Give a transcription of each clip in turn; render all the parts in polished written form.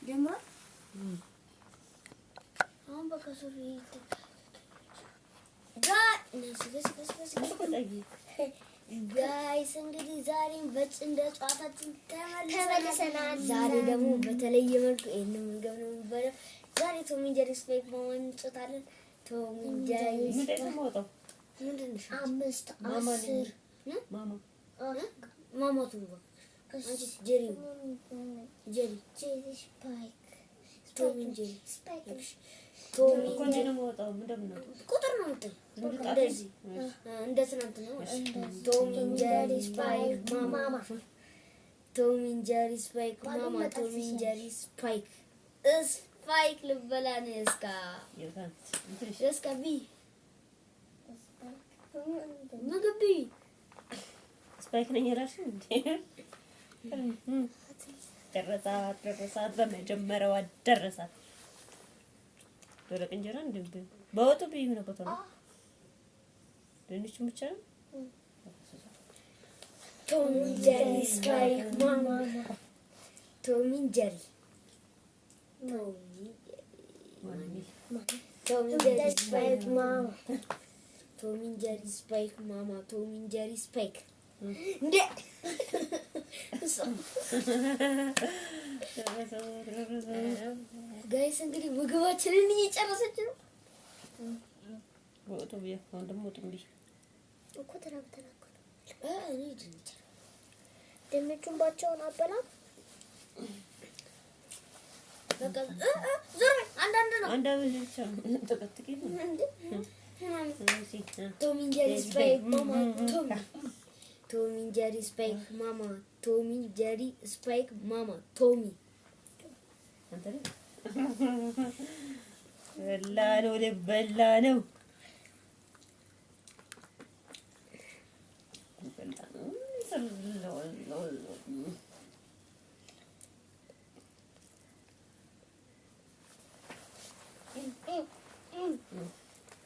ጀምሯል። አሁን በቃ ሱሪ ጋይስ እንግዲህ ዛሬም እንደ ጨዋታችን ተመልሰናል። ዛሬ ደግሞ በተለየ መልኩ ይሄንን ምግብ ነው የሚበላው። ዛሬ ቶም ኤንድ ጀሪ ስፔክ ማማን እንጫወታለን። ቶም ኤንድ ጀሪ ምንድን ነው? 5 10 ማማቱ አንቺ ጀሪ ስፓይክ ቶም ኤንድ ጀሪ ስፓይክ ቶም ኤንድ ጀሪ ቁጥር ነው እንደዚህ እንደ ትናንት ነው። ቶም ኤንድ ጀሪ ስፓይክ ማማ ቶም ኤንድ ጀሪ ስፓይክ ማማ ቶም ኤንድ ጀሪ ስፓይክ ስፓይክ ልበላ ነው እስካ ቢ ምግቢ ስፓይክ ነኝ እራሱ እንዴ ደረሳት በመጀመሪያዋ ደረሳት። ደረቅ እንጀራ እንደ በወጡ ቢዩ ነው ቦታ ነው ድንች ብቻ ነው። ቶም ኤንድ ጀሪ ስፓይክ ማማ ቶም ኤንድ ጀሪ ቶም ኤንድ ጀሪ ስፓይክ ማማ ቶም ኤንድ ጀሪ ስፓይክ ማማ ቶም ኤንድ ጀሪ ስፓይክ እንዴ ጋይስ እንግዲህ ምግባችንን እየጨረሰች ነው። ወጡ ቢያ ወንድም ወጡ እንዴ እኮ ተናግተናል እኔ ድንቹን ባቸውን አበላም በቃ ዞር አንዳንድ ነው አንዳንድ ብቻ ተቀጥቂ ነው ቶም ኤንድ ጀሪ ስፓይክ ማማ ቶም ኤንድ ጀሪ ስፓይክ ማማ ቶም ኤንድ ጀሪ ስፓይክ ማማ ቶሚ አንተ በላ ነው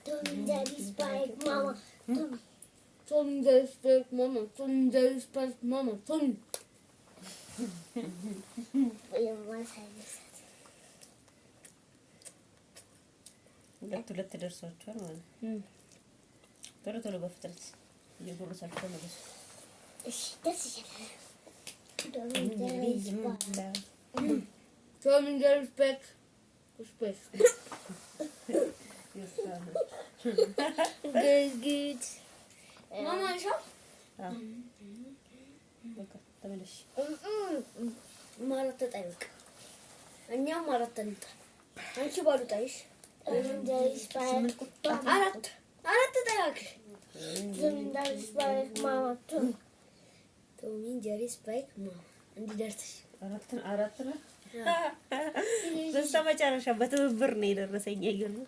Tom and Jerry Spike Mama Tom and Jerry Spike Mama Tom and Jerry Spike Mama Tom ሁለት ደርሷቸዋል ማለት ቶሎ በፍጥነት እየጎረሳቸው ነው። እሺ ደስ ይላል። Tom and Jerry Spike good ማማ ሻው በቃ ተመለሽ ማለት ተጠይቅ እኛም ማለት ተንጣ አንቺ ባሉ ታይሽ አራት ተጠያቂ ቶም ኤንድ ጀሪ ስፓይክ ማማ እንዲደርስሽ አራት ነው። በስተመጨረሻ በትብብር ነው የደረሰኝ። አይገርም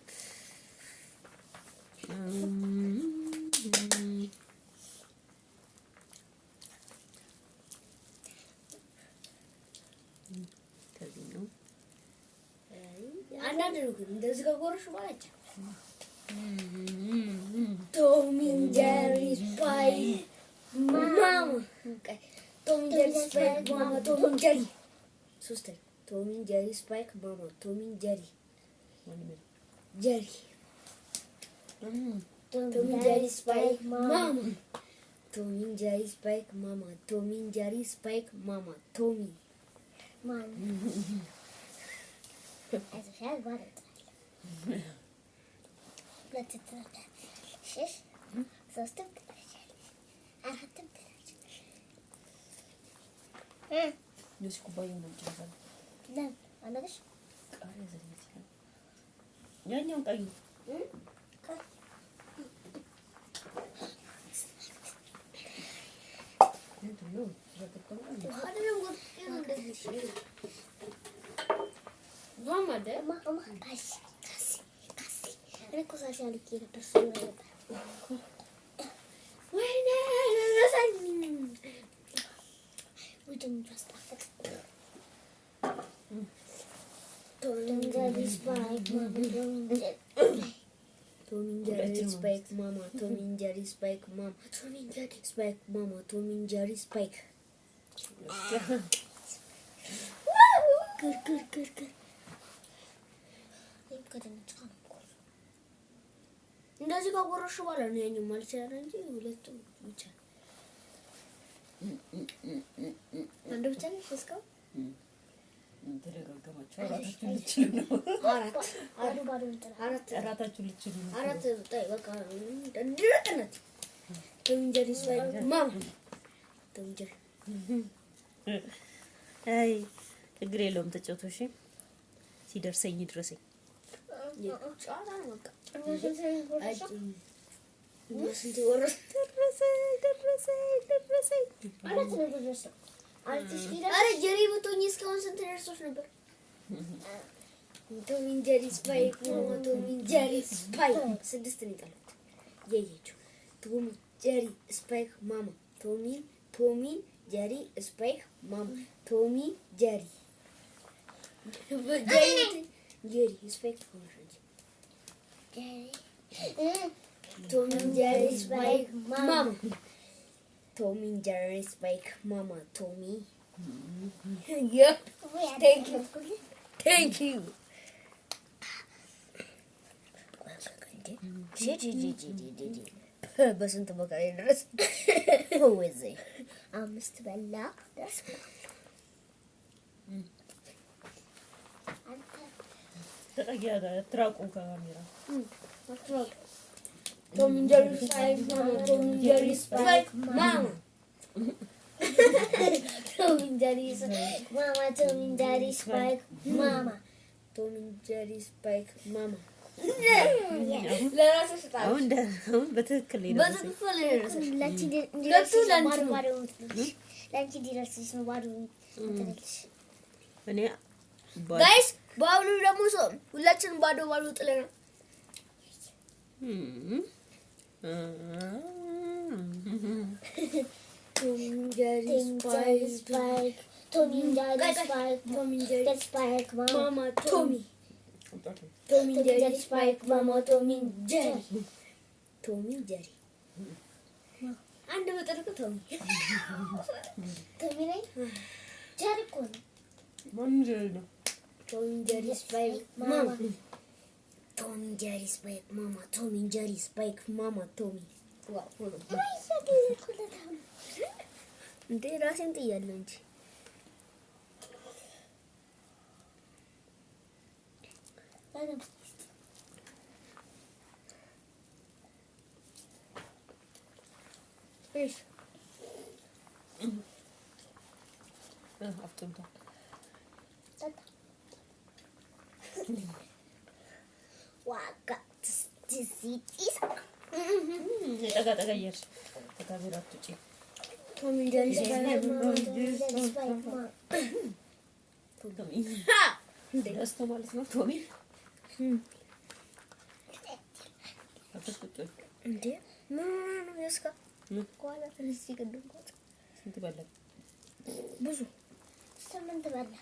ከዚህ ነው አንዳንድ ነው ግን እንደዚህ ከጎረሽ ማለት ቶም ኤንድ ጀሪ ስፓይክ ማማ ቶም ኤንድ ጀሪ ስፓይክ ማማ ቶም ኤንድ ጀሪ ሶስተኛ ቶም ኤንድ ጀሪ ስፓይክ ማማ ቶም ኤንድ ጀሪ ቶም ኤንድ ጀሪ ስፓይክ ማማ ቶም ኤንድ ጀሪ ስፓይክ ማማ ቶም ኤንድ ጀሪ ስፓይክ ማማ ቶሚ ማን አዘሻል ማለት ለተተታ እሺ ሶስትም አራትም ነው ኩባያ ነው ይችላል ለም አለሽ ቃሪያ ዘልምት ያኛው ቀዩ ነው Tom and Jerry Spike Mama Tom and Jerry Spike Mama Tom and Jerry Spike Mama Tom and Jerry Spike እንደዚህ ካጎረሽ በኋላ ነው ያኛው ማለት ይችላል እንጂ ሁለቱም ብቻ አንድ ብቻ ነው እስካሁን ተደጋገማችሁ አራታችሁ ልትችሉ ነው። አራታችሁ ልትችሉ ነው። አራት ጣይ በቃ እንደድረጥነት ተንጀሪ ስዋይ ማም ተንጀሪ አይ ችግር የለውም ተጫውቶ እሺ ሲደርሰኝ ይድረሰኝ ጫራ ነው በቃ አረ ጀሪ ብትሆኚ እስካሁን ስንት ደርሶሽ ነበር? ቶም ኤንድ ጀሪ ስፓይክ ማማ ቶም ኤንድ ጀሪ ስፓይክ ስድስት ነው የጣሉት። የየችው ቶም ጀሪ ስፓይክ ማማ ቶም ጀሪ ስፓይክ ማማ ቶም ጀሪ ጀሪ ስፓይክ ቶም ኤንድ ጀሪ ስፓይክ ማማ Tom and Jerry Spike Mama Tommy. Yep. Thank you. በስንት በቃ ድረስ ወይዘ አምስት በላ ድረስ ተጠጊያ ትራቁ ካሜራ Tom and Jerry Spike Mama Tom and Jerry Spike Mama Tom and Jerry Spike Mama Tom and Jerry Spike Mama Tom and Jerry Spike Mama ለራስሽ ታውቂ አሁን በትክክል ነው ላንቺ ዲረስሽ ነው ባዶ እንትልሽ እኔ ጋይስ ባሉ ደግሞ ሁላችንም ባዶ ጥለና Tom and Jerry Spike Tom and Jerry Spike Mama Tommy Tom and Jerry Spike Mama Tom and Jerry አንድ በጥልቅ ቶሚ ላይ ጀሪ እኮ ነው ማን ጀሪ ነው Tom and Jerry Spike Mama Tom and Jerry Spike Mama Tom and Jerry Spike Mama Tommy ዋው ሆኖ እንዴ ራሴን ጥያለሁ እንጂ እሺ አፍጥንታ ዋጋ ትሲቲስ ጠጋ እያልሽ ከካሜራ አትውጪ Tom and Jerry Spike ቶሚ ደስቶ ማለት ነው ቶሚ አትስቁጭ እንዴ ምን ያስካ ቋላ ትንሽ ይቀድም ስንት በላ ብዙ ስምንት በላ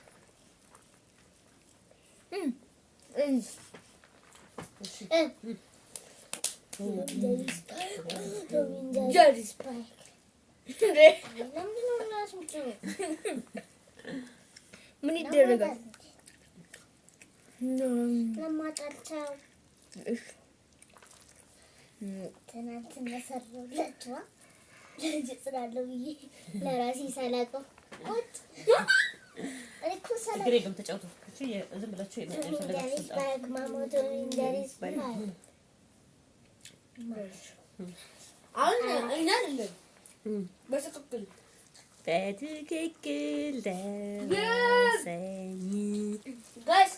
Jerry Spike ምን ይደረጋል ለማጣጣው ትናንትና ሰራሁላችኋ ለልጅ ስላለው ብዬ ለራሴ ሳላውቀው ቁጭ እኮ ችግር የለም ተጫውቱ እሺ ዝም ብላችሁ የፈለጋችሁት ማሞቶን እንደሪስ አሁን እኛ አይደለም በትክክል ደረሰኝ ጋይስ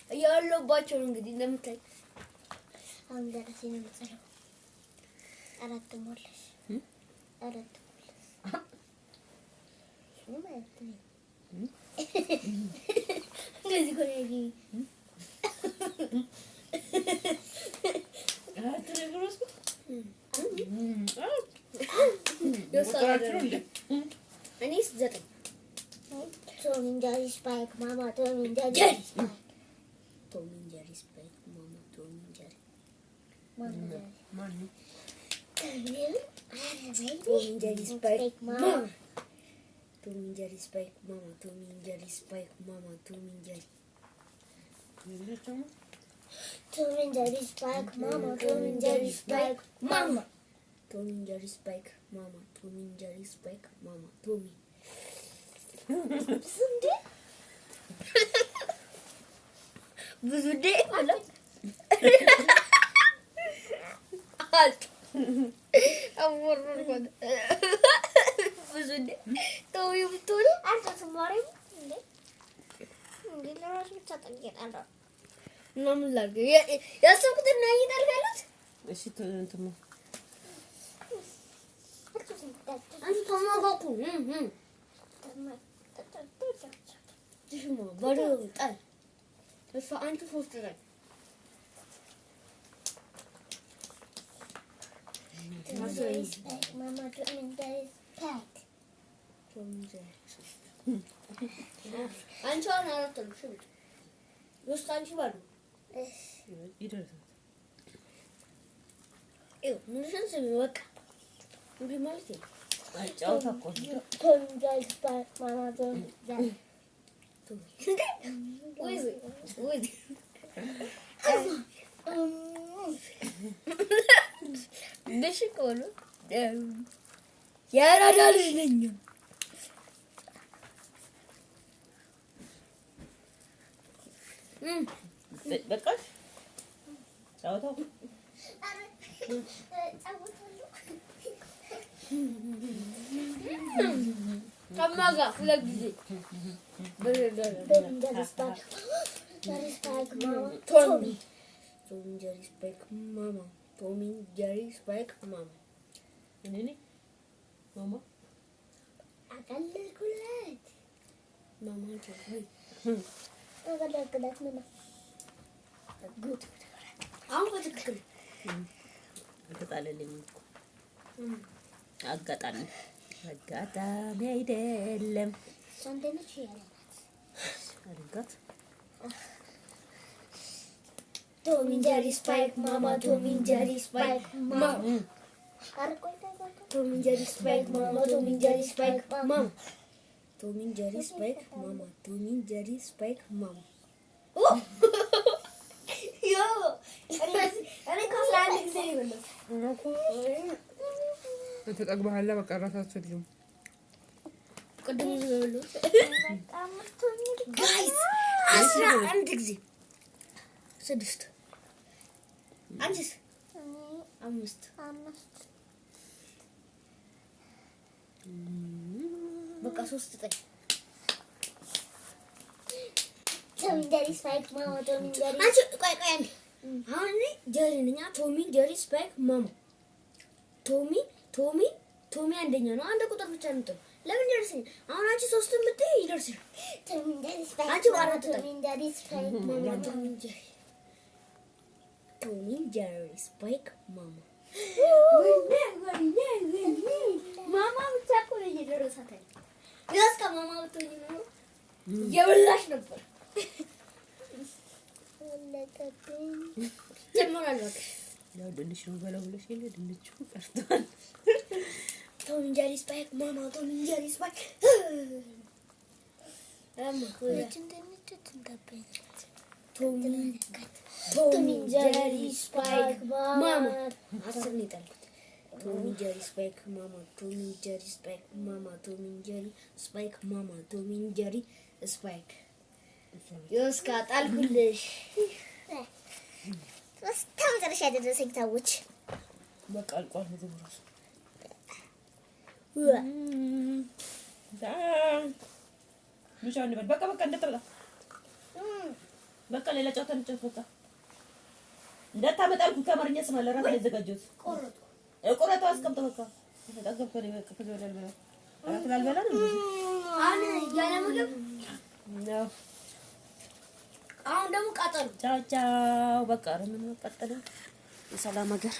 እያለባቸው እንግዲህ እንደምታይ አሁን ደረሴ ነው የምጽፈው አራት ሞላሽ ማለት ነው እንደዚህ ኮኔጂ አትረግሮስ እኔስ 9 Tom and Jerry Spike Mama Tom and Jerry Spike Tom and Jerry Spike Mama Tom and Jerry Mama ማን Tom and Jerry Spike Mama ቶም ኤንድ ጀሪ ስፓይክ ማማ ቶም ኤንድ ጀሪ ስፓይክ ማማ ቶም ኤንድ ጀሪ ቶም ኤንድ ጀሪ ስፓይክ ማማ ቶም ኤንድ ጀሪ ስፓይክ ማማ ቶም ኤንድ ጀሪ ስፓይክ ማማ ቶም ኤንድ ጀሪ ስፓይክ ማማ ቶሚ ስንዴ ብዙ ዴ ማለት አልጥ አወርወር ብዙ ዴ ቶሚ ብትሆኑ አንተ ተማሪው እንዴ እንዴ ለራሱ ብቻ ጠይቀናል እና ምን ላድርግ ያሰብኩትን ነው ይጣልካለት እሺ እንትም አንተ ተማጋኩ ትሽማ ባዶ ጣል እሷ አንተ ሶስት ላይ ማማ ቶም ኤንድ ጀሪ ስፓይክ አንቺ አሁን አራተልሽ ውስጥ አንቺ ባሉ ይደርሳል። ምንሽን ስሚ በቃ እንዲህ ማለት ነው። አጫውታ እኮ ቶም ኤንድ ጀሪ ስፓይክ ማማ ቶም ኤንድ ጀሪ ወይ ደሽ ቆሎ ያራዳ ልጅ ነኝ። በቃሽ ጫውታው ከማጋ ሁለት ጊዜ ቶም ኤንድ ጀሪ ስፓይክ ማማ ቶሚ ቶም ኤንድ ጀሪ ስፓይክ ማማ ቶም ኤንድ ጀሪ ስፓይክ ማማ እኔ ነኝ ማማ አቀለልኩለት ማማ ቶሚ አቀለልኩለት ማማ ጉድ አሁን በትክክል አገጣለልኝ እኮ አጋጣሚ አይደለም ሰንደነች ያለናት አድርጋት ቶም ኤንድ ጀሪ ስፓይክ ማማ ቶም ኤንድ ጀሪ ስፓይክ ማማ አርቆይ ቶም ኤንድ ጀሪ ስፓይክ ማማ ቶም ኤንድ ጀሪ ስፓይክ ማማ ቶም ኤንድ ጀሪ ስፓይክ ማማ ቶም ኤንድ ጀሪ ስፓይክ ማማ ዮ እኔ ከአስራ አንድ ጊዜ ነው ተጠግበሃል። በቃ ራሳችሁ ልጅ ቅድም ነው ጋይስ 11 ጊዜ 6 አንቺስ 5 በቃ 3 ጠይ ቶም ኤንድ ጀሪ ስፓይክ ማማ ቶም ኤንድ ጀሪ አንቺ ቆይ አንዴ አሁን እኔ ጀሪ ነኝ ቶሚ ጀሪ ስፓይክ ማማ ቶሚ አንደኛ ነው። አንድ ቁጥር ብቻ ነው። ለምን ደርሰኝ? አሁን አንቺ 3 ብትይ ይደርሳል። ቶም ኤንድ ጀሪ ስፓይክ አንቺ ማማ አራት ቶም ኤንድ ጀሪ ስፓይክ ማማ ቶሚ ጀሪ ስፓይክ ማማ ማማ ብቻ እኮ ነው እየደረሳት ያለው። ያስካ ማማ ብትሆኚ ነው የበላሽ ነበር። ወለቀብኝ ጀምራል በቃ ያው ድንች ነው በለው ብለሽ የለ ድንቹ ቀርቷል። ቶም ኤንድ ጀሪ ስፓይክ ማማ ቶም ኤንድ ጀሪ ስፓይክ ቶም ኤንድ ጀሪ ስፓይክ ማማ 10 ነው የጣልኩት። ቶም ኤንድ ጀሪ ስፓይክ ማማ ቶም ኤንድ ጀሪ ስፓይክ ማማ ቶም ኤንድ ጀሪ ስፓይክ ማማ ቶም ኤንድ ጀሪ ስፓይክ ዮስካ ጣልኩልሽ። እስከ መጨረሻ ያደረሰኝ ታዎች በቃ አልቋል። ተብራሽ ብቻ እንበል በቃ እንደተበላ በቃ ሌላ ጨዋታ እንጨት በቃ እንዳታመጣልኩ ከማርኛ ስማ ለራስ ያዘጋጀሁት ቆረጦ አስቀምጥ በቃ ተጠገብከ ነው በቃ ከዚህ ወዲያ አልበላም አራት አልበላ ነው አሁን ያለ ምግብ ነው። አሁን ደግሞ ቃጠሉ ቻው ቻው በቃ ምን መቀጠል የሰላም ሀገር